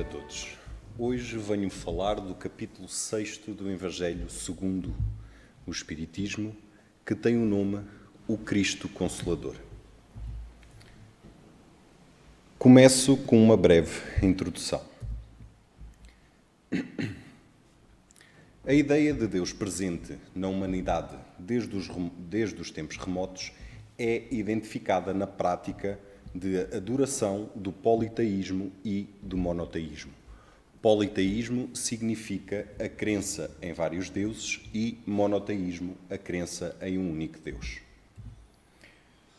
noite a todos. Hoje venho falar do capítulo 6 do Evangelho segundo o Espiritismo, que tem o nome O Cristo Consolador. Começo com uma breve introdução. A ideia de Deus presente na humanidade desde os tempos remotos é identificada na prática de adoração do politeísmo e do monoteísmo. Politeísmo significa a crença em vários deuses e monoteísmo a crença em um único Deus.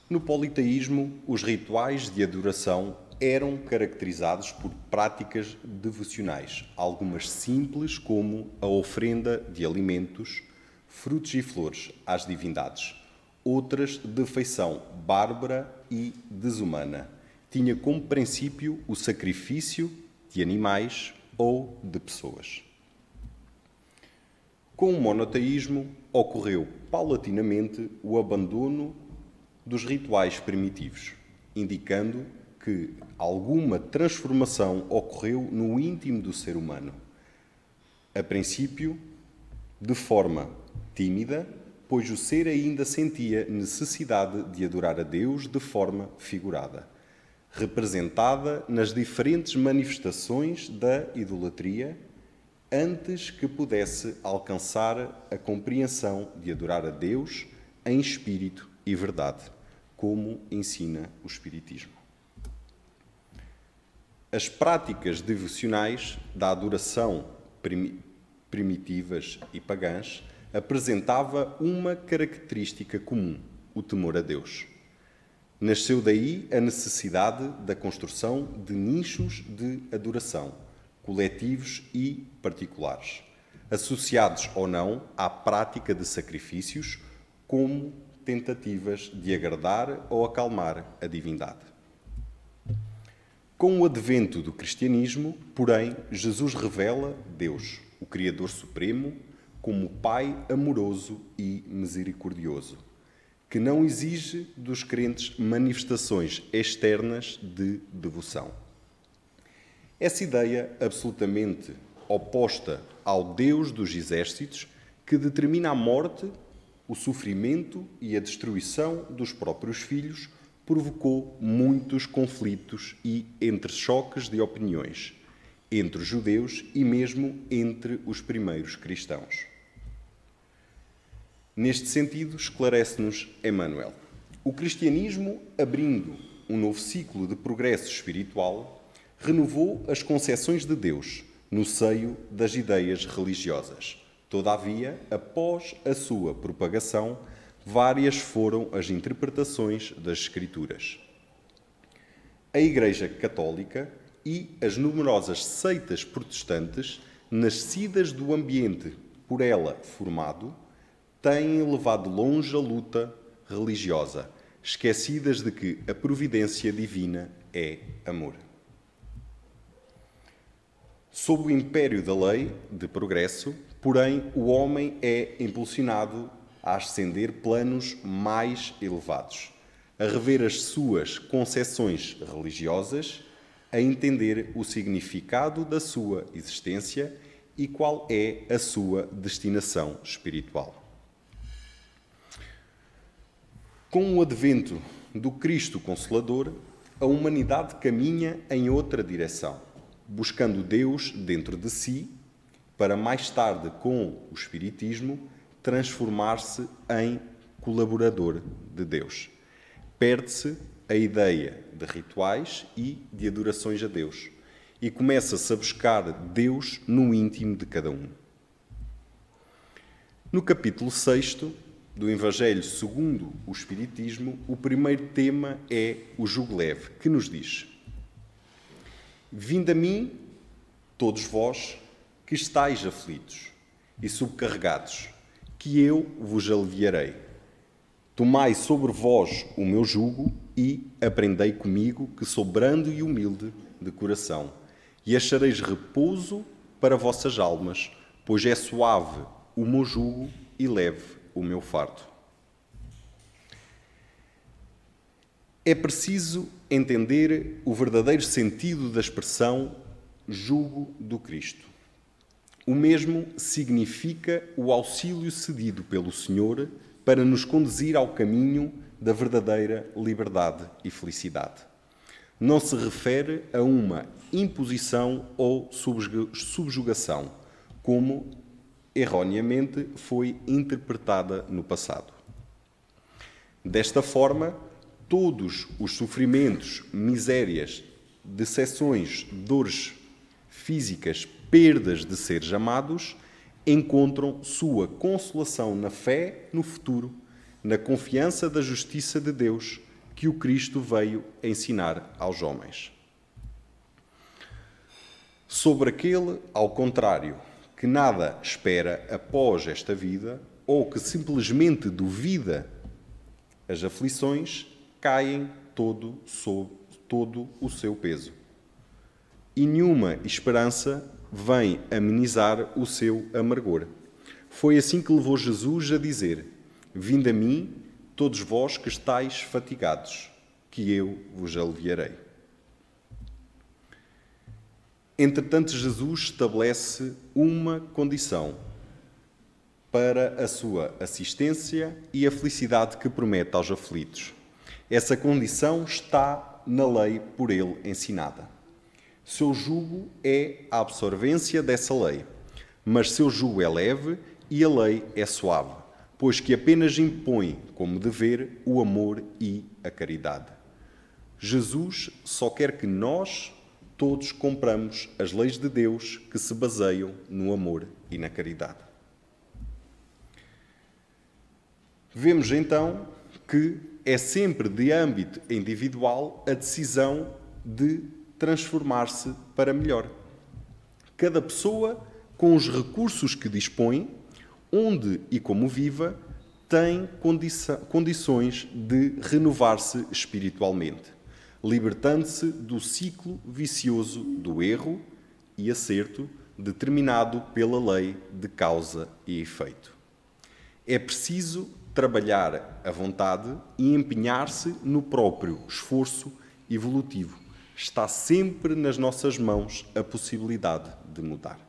No politeísmo, os rituais de adoração eram caracterizados por práticas devocionais, algumas simples como a oferenda de alimentos, frutos e flores às divindades, outras de feição bárbara e desumana. Tinha como princípio o sacrifício de animais ou de pessoas. Com o monoteísmo, ocorreu paulatinamente o abandono dos rituais primitivos, indicando que alguma transformação ocorreu no íntimo do ser humano. A princípio, de forma tímida, pois o ser ainda sentia necessidade de adorar a Deus de forma figurada, representada nas diferentes manifestações da idolatria, antes que pudesse alcançar a compreensão de adorar a Deus em espírito e verdade, como ensina o Espiritismo. As práticas devocionais da adoração primitivas e pagãs apresentava uma característica comum, o temor a Deus. Nasceu daí a necessidade da construção de nichos de adoração, coletivos e particulares, associados ou não à prática de sacrifícios, como tentativas de agradar ou acalmar a divindade. Com o advento do cristianismo, porém, Jesus revela Deus, o Criador Supremo, como Pai amoroso e misericordioso, que não exige dos crentes manifestações externas de devoção. Essa ideia absolutamente oposta ao Deus dos exércitos, que determina a morte, o sofrimento e a destruição dos próprios filhos, provocou muitos conflitos e entre-choques de opiniões entre os judeus e mesmo entre os primeiros cristãos. Neste sentido, esclarece-nos Emmanuel. O cristianismo, abrindo um novo ciclo de progresso espiritual, renovou as concepções de Deus no seio das ideias religiosas. Todavia, após a sua propagação, várias foram as interpretações das Escrituras. A Igreja Católica e as numerosas seitas protestantes, nascidas do ambiente por ela formado, têm levado longe a luta religiosa, esquecidas de que a providência divina é amor. Sob o império da lei de progresso, porém, o homem é impulsionado a ascender planos mais elevados, a rever as suas concepções religiosas, a entender o significado da sua existência e qual é a sua destinação espiritual. Com o advento do Cristo Consolador, a humanidade caminha em outra direção, buscando Deus dentro de si, para mais tarde, com o Espiritismo, transformar-se em colaborador de Deus. Perde-se a ideia de rituais e de adorações a Deus e começa-se a buscar Deus no íntimo de cada um. No capítulo 6 do Evangelho segundo o Espiritismo, o primeiro tema é o jugo leve, que nos diz: Vinde a mim, todos vós que estáis aflitos e subcarregados, que eu vos aliviarei. Tomai sobre vós o meu jugo e aprendei comigo, que sou brando e humilde de coração, e achareis repouso para vossas almas, pois é suave o meu jugo e leve o meu fardo. É preciso entender o verdadeiro sentido da expressão jugo do Cristo. O mesmo significa o auxílio cedido pelo Senhor para nos conduzir ao caminho da verdadeira liberdade e felicidade. Não se refere a uma imposição ou subjugação, como erroneamente foi interpretada no passado. Desta forma, todos os sofrimentos, misérias, decepções, dores físicas, perdas de seres amados, encontram sua consolação na fé no futuro, na confiança da justiça de Deus que o Cristo veio ensinar aos homens. Sobre aquele, ao contrário, que nada espera após esta vida, ou que simplesmente duvida, as aflições caem todo o seu peso. E nenhuma esperança vem amenizar o seu amargor. Foi assim que levou Jesus a dizer: vinde a mim, todos vós que estáis fatigados, que eu vos aliviarei. Entretanto, Jesus estabelece uma condição para a sua assistência e a felicidade que promete aos aflitos. Essa condição está na lei por ele ensinada. Seu jugo é a absorvência dessa lei, mas seu jugo é leve e a lei é suave, pois que apenas impõe como dever o amor e a caridade. Jesus só quer que nós todos cumpramos as leis de Deus que se baseiam no amor e na caridade. Vemos então que é sempre de âmbito individual a decisão de transformar-se para melhor. Cada pessoa, com os recursos que dispõe, onde e como viva, tem condições de renovar-se espiritualmente, libertando-se do ciclo vicioso do erro e acerto determinado pela lei de causa e efeito. É preciso trabalhar a vontade e empenhar-se no próprio esforço evolutivo. Está sempre nas nossas mãos a possibilidade de mudar.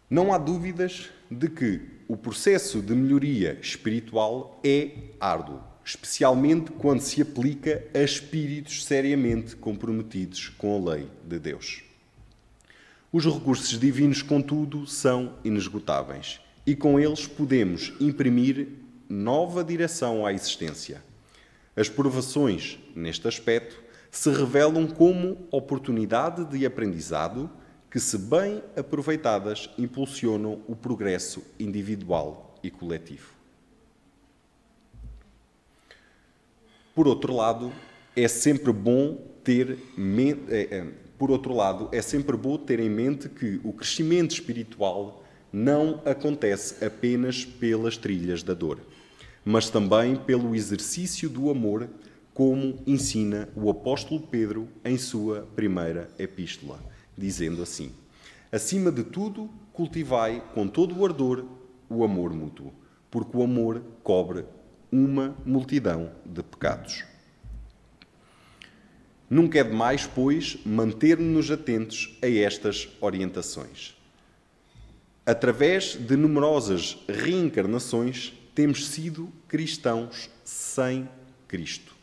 Não há dúvidas de que o processo de melhoria espiritual é árduo, especialmente quando se aplica a espíritos seriamente comprometidos com a lei de Deus. Os recursos divinos, contudo, são inesgotáveis e com eles podemos imprimir nova direção à existência. As provações, neste aspecto, se revelam como oportunidade de aprendizado que, se bem aproveitadas, impulsionam o progresso individual e coletivo. Por outro lado, é sempre bom ter em mente que o crescimento espiritual não acontece apenas pelas trilhas da dor, mas também pelo exercício do amor, como ensina o apóstolo Pedro em sua primeira epístola, dizendo assim: acima de tudo, cultivai com todo o ardor o amor mútuo, porque o amor cobre uma multidão de pecados. Nunca é demais, pois, manter-nos atentos a estas orientações. Através de numerosas reencarnações, temos sido cristãos sem Cristo.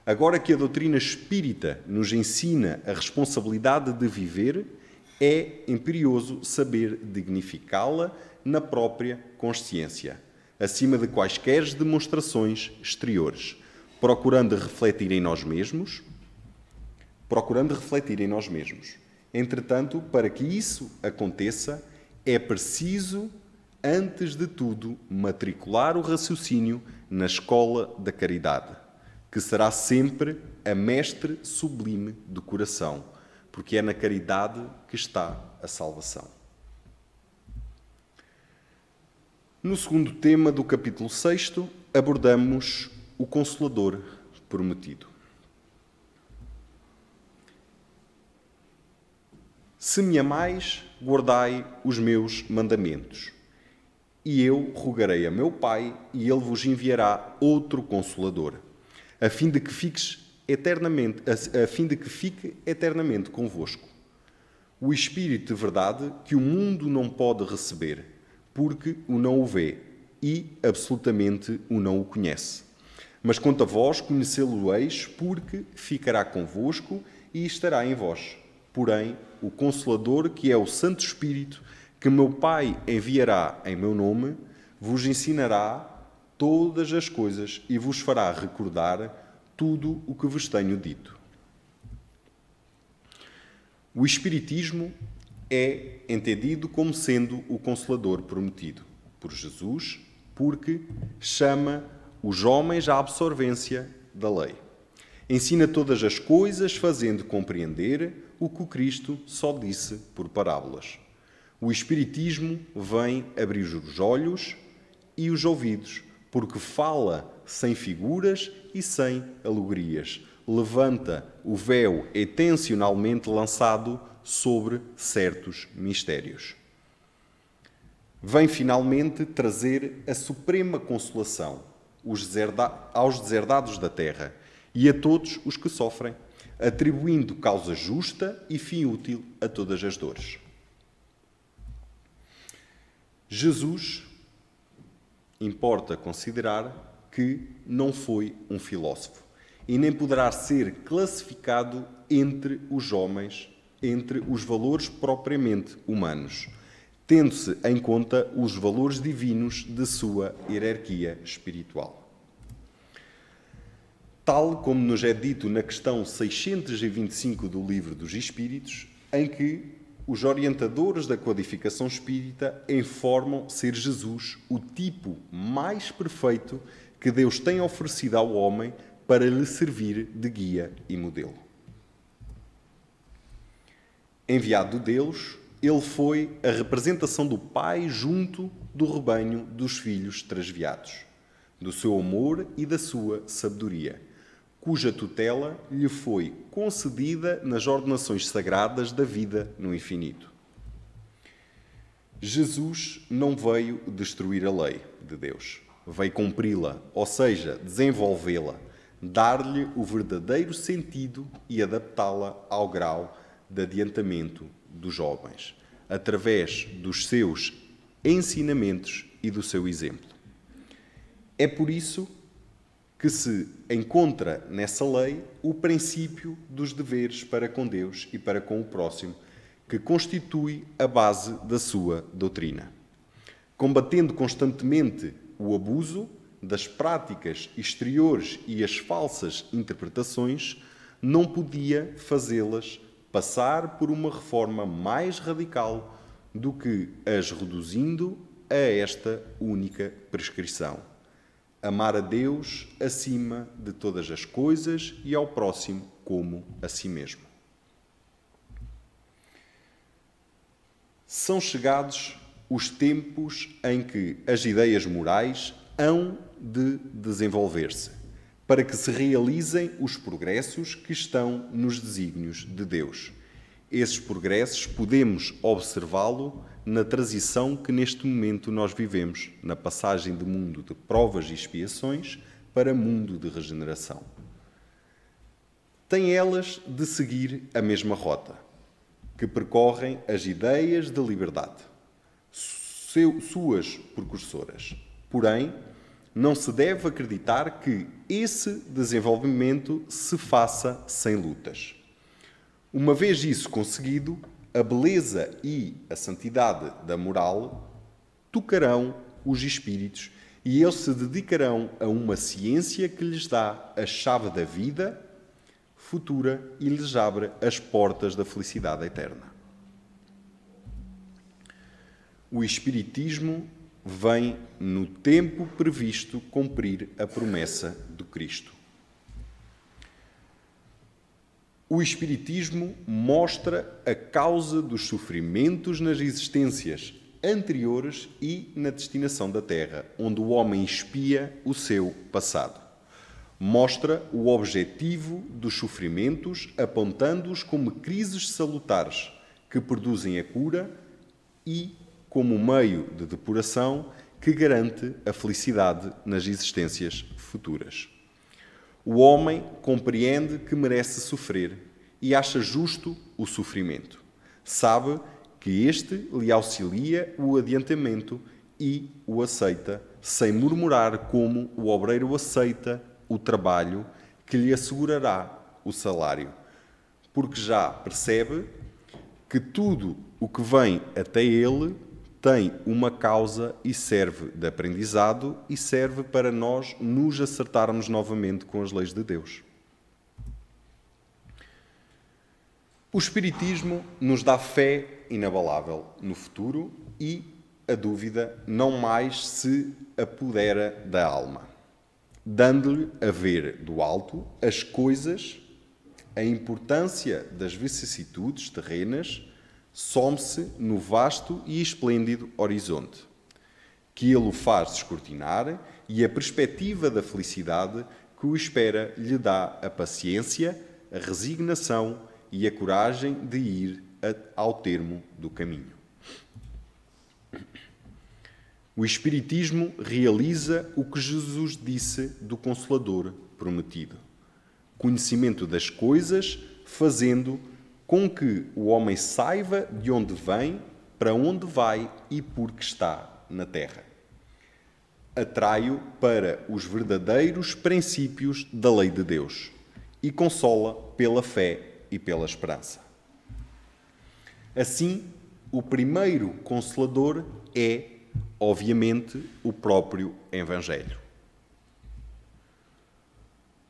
Agora que a doutrina espírita nos ensina a responsabilidade de viver, é imperioso saber dignificá-la na própria consciência, acima de quaisquer demonstrações exteriores, procurando refletir em nós mesmos. Entretanto, para que isso aconteça, é preciso, antes de tudo, matricular o raciocínio na escola da caridade, que será sempre a mestre sublime do coração, porque é na caridade que está a salvação. No segundo tema do capítulo 6, abordamos o Consolador prometido. Se me amais, guardai os meus mandamentos. E eu rogarei a meu Pai, e ele vos enviará outro Consolador, a fim de que fiques eternamente, a fim de que fique eternamente convosco. O Espírito de verdade que o mundo não pode receber, porque o não o vê e absolutamente o não o conhece. Mas quanto a vós, conhecê-lo-eis, porque ficará convosco e estará em vós. Porém, o Consolador, que é o Santo Espírito, que meu Pai enviará em meu nome, vos ensinará todas as coisas e vos fará recordar tudo o que vos tenho dito. O Espiritismo é entendido como sendo o Consolador prometido por Jesus, porque chama os homens à absorvência da lei. Ensina todas as coisas, fazendo compreender o que o Cristo só disse por parábolas. O Espiritismo vem abrir os olhos e os ouvidos, porque fala sem figuras e sem alegorias. Levanta o véu intencionalmente lançado sobre certos mistérios. Vem finalmente trazer a suprema consolação aos deserdados da terra e a todos os que sofrem, atribuindo causa justa e fim útil a todas as dores. Jesus, importa considerar que não foi um filósofo e nem poderá ser classificado entre os homens, entre os valores propriamente humanos, tendo-se em conta os valores divinos de sua hierarquia espiritual. Tal como nos é dito na questão 625 do Livro dos Espíritos, em que os orientadores da codificação espírita informam ser Jesus o tipo mais perfeito que Deus tem oferecido ao homem para lhe servir de guia e modelo. Enviado de Deus, ele foi a representação do Pai junto do rebanho dos filhos transviados, do seu amor e da sua sabedoria, cuja tutela lhe foi concedida nas ordenações sagradas da vida no infinito. Jesus não veio destruir a lei de Deus, veio cumpri-la, ou seja, desenvolvê-la, dar-lhe o verdadeiro sentido e adaptá-la ao grau de adiantamento dos jovens, através dos seus ensinamentos e do seu exemplo. É por isso que se encontra nessa lei o princípio dos deveres para com Deus e para com o próximo, que constitui a base da sua doutrina. Combatendo constantemente o abuso das práticas exteriores e as falsas interpretações, não podia fazê-las passar por uma reforma mais radical do que as reduzindo a esta única prescrição: amar a Deus acima de todas as coisas e ao próximo como a si mesmo. São chegados os tempos em que as ideias morais hão de desenvolver-se, para que se realizem os progressos que estão nos desígnios de Deus. Esses progressos podemos observá-lo na transição que neste momento nós vivemos, na passagem de mundo de provas e expiações para mundo de regeneração. Têm elas de seguir a mesma rota, que percorrem as ideias de liberdade, suas precursoras. Porém, não se deve acreditar que esse desenvolvimento se faça sem lutas. Uma vez isso conseguido, a beleza e a santidade da moral tocarão os espíritos e eles se dedicarão a uma ciência que lhes dá a chave da vida futura e lhes abre as portas da felicidade eterna. O Espiritismo vem, no tempo previsto, cumprir a promessa do Cristo. O Espiritismo mostra a causa dos sofrimentos nas existências anteriores e na destinação da Terra, onde o homem expia o seu passado. Mostra o objetivo dos sofrimentos, apontando-os como crises salutares que produzem a cura e como meio de depuração que garante a felicidade nas existências futuras. O homem compreende que merece sofrer e acha justo o sofrimento. Sabe que este lhe auxilia o adiantamento e o aceita, sem murmurar, como o obreiro aceita o trabalho que lhe assegurará o salário, porque já percebe que tudo o que vem até ele tem uma causa e serve de aprendizado e serve para nós nos acertarmos novamente com as leis de Deus. O Espiritismo nos dá fé inabalável no futuro e a dúvida não mais se apodera da alma, dando-lhe a ver do alto as coisas, a importância das vicissitudes terrenas some-se no vasto e esplêndido horizonte, que ele o faz descortinar, e a perspectiva da felicidade que o espera lhe dá a paciência, a resignação e a coragem de ir ao termo do caminho. O Espiritismo realiza o que Jesus disse do Consolador prometido: conhecimento das coisas, fazendo com que o homem saiba de onde vem, para onde vai e por que está na terra. Atrai-o para os verdadeiros princípios da lei de Deus e consola pela fé e pela esperança. Assim, o primeiro Consolador é, obviamente, o próprio Evangelho.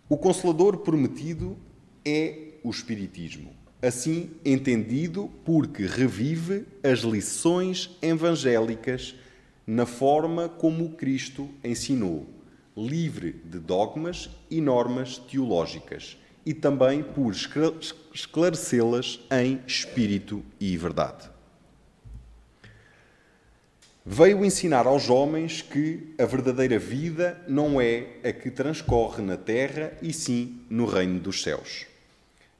O Consolador prometido é o Espiritismo, assim entendido porque revive as lições evangélicas na forma como Cristo ensinou, livre de dogmas e normas teológicas, e também por esclarecê-las em espírito e verdade. Veio ensinar aos homens que a verdadeira vida não é a que transcorre na terra, e sim no reino dos céus.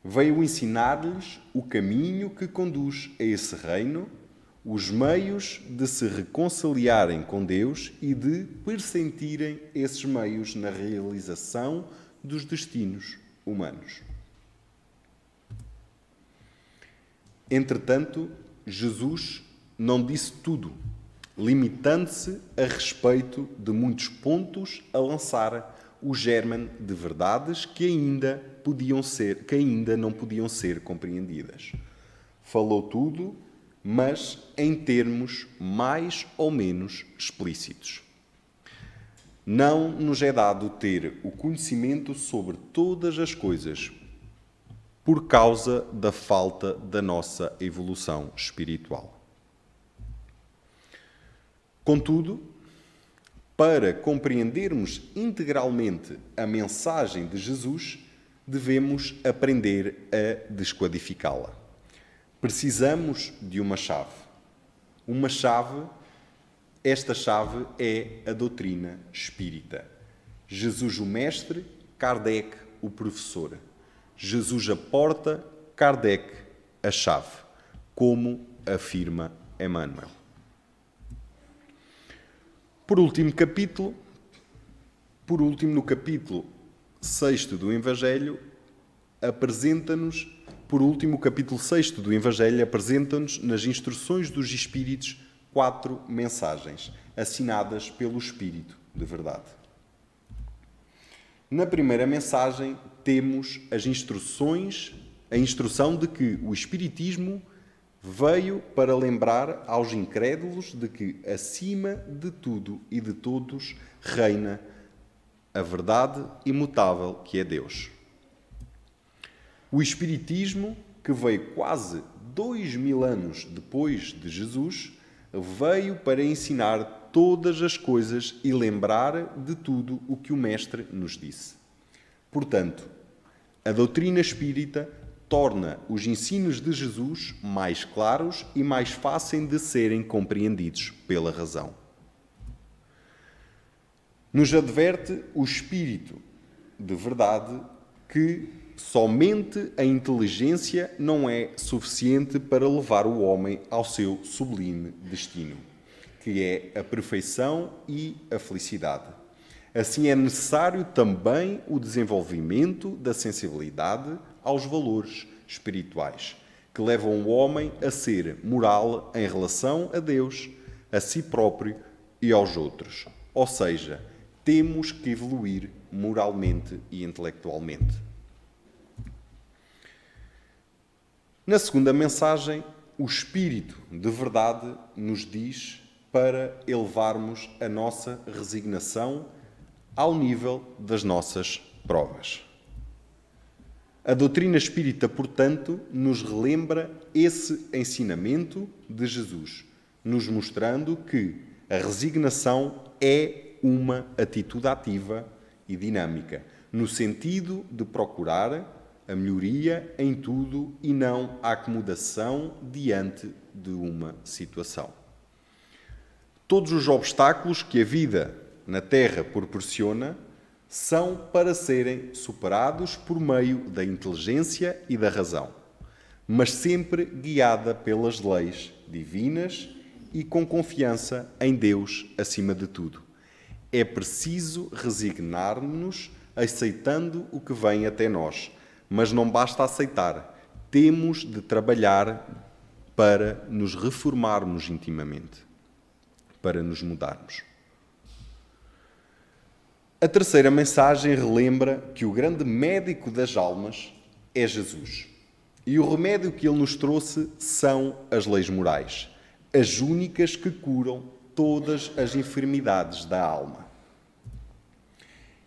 Veio ensinar-lhes o caminho que conduz a esse reino, os meios de se reconciliarem com Deus e de pressentirem esses meios na realização dos destinos humanos. Entretanto, Jesus não disse tudo, limitando-se a respeito de muitos pontos a lançar o germe de verdades que ainda não podiam ser compreendidas. Falou tudo, mas em termos mais ou menos explícitos. Não nos é dado ter o conhecimento sobre todas as coisas por causa da falta da nossa evolução espiritual. Contudo, para compreendermos integralmente a mensagem de Jesus, devemos aprender a descodificá-la. Precisamos de uma chave. Esta chave é a doutrina espírita. Jesus o mestre, Kardec o professor. Jesus a porta, Kardec a chave, como afirma Emmanuel. Por último, no capítulo 6º do Evangelho, apresenta-nos nas instruções dos Espíritos 4 mensagens, assinadas pelo Espírito de verdade. Na primeira mensagem temos a instrução de que o Espiritismo veio para lembrar aos incrédulos de que, acima de tudo e de todos, reina a verdade imutável que é Deus. O Espiritismo, que veio quase 2000 anos depois de Jesus, veio para ensinar todas as coisas e lembrar de tudo o que o Mestre nos disse. Portanto, a doutrina espírita torna os ensinos de Jesus mais claros e mais fáceis de serem compreendidos pela razão. Nos adverte o Espírito de verdade que somente a inteligência não é suficiente para levar o homem ao seu sublime destino, que é a perfeição e a felicidade. Assim é necessário também o desenvolvimento da sensibilidade aos valores espirituais, que levam o homem a ser moral em relação a Deus, a si próprio e aos outros. Ou seja, temos que evoluir moralmente e intelectualmente. Na segunda mensagem, o Espírito de verdade nos diz para elevarmos a nossa resignação ao nível das nossas provas. A doutrina espírita, portanto, nos relembra esse ensinamento de Jesus, nos mostrando que a resignação é uma atitude ativa e dinâmica, no sentido de procurar a melhoria em tudo e não a acomodação diante de uma situação. Todos os obstáculos que a vida na Terra proporciona são para serem superados por meio da inteligência e da razão, mas sempre guiada pelas leis divinas e com confiança em Deus acima de tudo. É preciso resignar-nos aceitando o que vem até nós, mas não basta aceitar, temos de trabalhar para nos reformarmos intimamente, para nos mudarmos. A terceira mensagem relembra que o grande médico das almas é Jesus. E o remédio que ele nos trouxe são as leis morais, as únicas que curam todas as enfermidades da alma.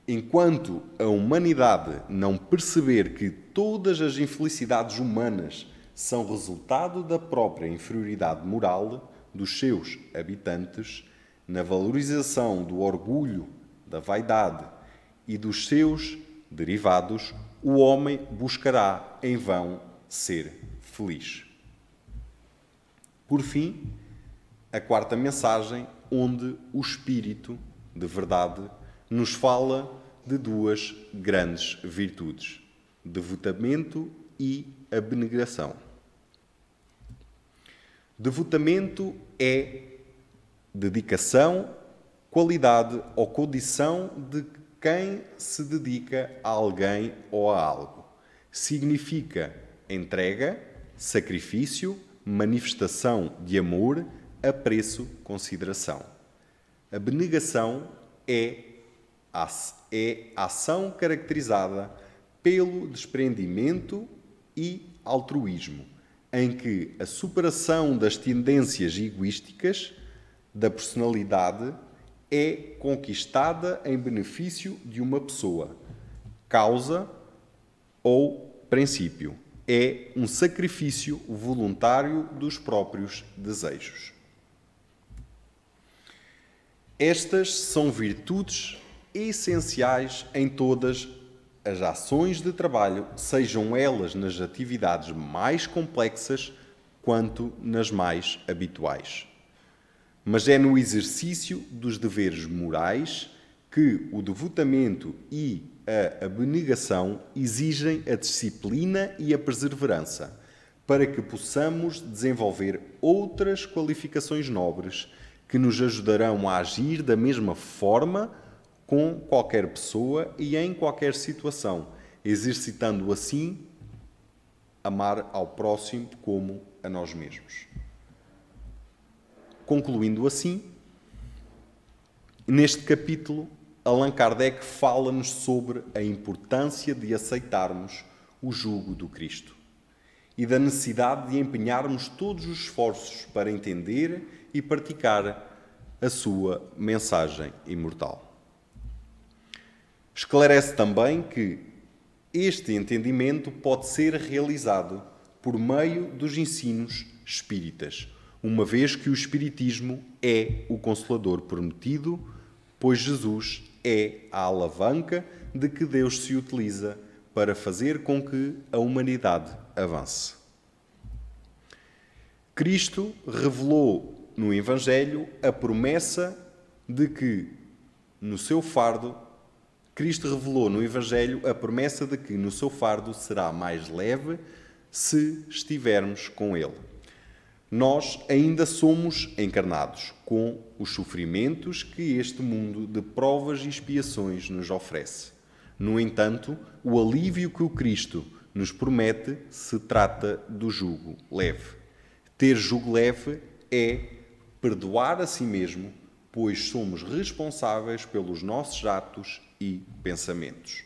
Enquanto a humanidade não perceber que todas as infelicidades humanas são resultado da própria inferioridade moral dos seus habitantes, na valorização do orgulho, da vaidade e dos seus derivados, o homem buscará em vão ser feliz. Por fim, a quarta mensagem, onde o Espírito de verdade nos fala de duas grandes virtudes: devotamento e abnegação. Devotamento é dedicação, qualidade ou condição de quem se dedica a alguém ou a algo. Significa entrega, sacrifício, manifestação de amor, apreço, consideração. Abnegação é ação caracterizada pelo desprendimento e altruísmo, em que a superação das tendências egoísticas da personalidade é conquistada em benefício de uma pessoa, causa ou princípio. É um sacrifício voluntário dos próprios desejos. Estas são virtudes essenciais em todas as ações de trabalho, sejam elas nas atividades mais complexas quanto nas mais habituais. Mas é no exercício dos deveres morais que o devotamento e a abnegação exigem a disciplina e a perseverança, para que possamos desenvolver outras qualificações nobres que nos ajudarão a agir da mesma forma com qualquer pessoa e em qualquer situação, exercitando assim amar ao próximo como a nós mesmos. Concluindo assim, neste capítulo, Allan Kardec fala-nos sobre a importância de aceitarmos o jugo do Cristo e da necessidade de empenharmos todos os esforços para entender e praticar a sua mensagem imortal. Esclarece também que este entendimento pode ser realizado por meio dos ensinos espíritas, uma vez que o Espiritismo é o Consolador prometido, pois Jesus é a alavanca de que Deus se utiliza para fazer com que a humanidade avance. Cristo revelou no Evangelho a promessa de que no seu fardo será mais leve se estivermos com Ele. Nós ainda somos encarnados com os sofrimentos que este mundo de provas e expiações nos oferece. No entanto, o alívio que o Cristo nos promete se trata do jugo leve. Ter jugo leve é perdoar a si mesmo, pois somos responsáveis pelos nossos atos e pensamentos.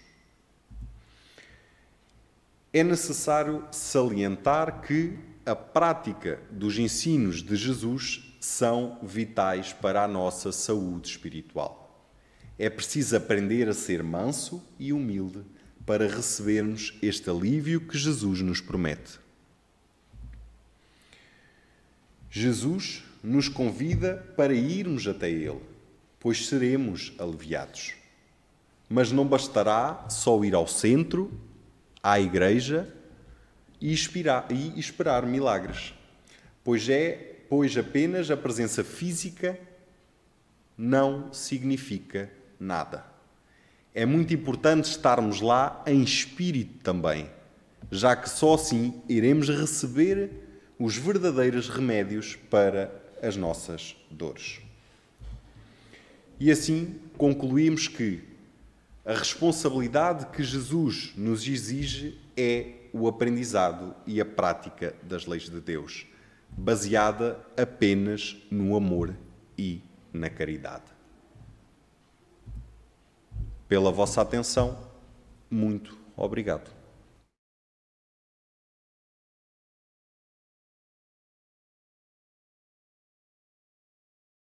É necessário salientar que a prática dos ensinos de Jesus são vitais para a nossa saúde espiritual. É preciso aprender a ser manso e humilde para recebermos este alívio que Jesus nos promete. Jesus nos convida para irmos até Ele, pois seremos aliviados. Mas não bastará só ir ao centro, à igreja e esperar milagres, pois apenas a presença física não significa nada. É muito importante estarmos lá em espírito também, já que só assim iremos receber os verdadeiros remédios para as nossas dores. E assim concluímos que a responsabilidade que Jesus nos exige é o aprendizado e a prática das leis de Deus, baseada apenas no amor e na caridade. Pela vossa atenção, muito obrigado.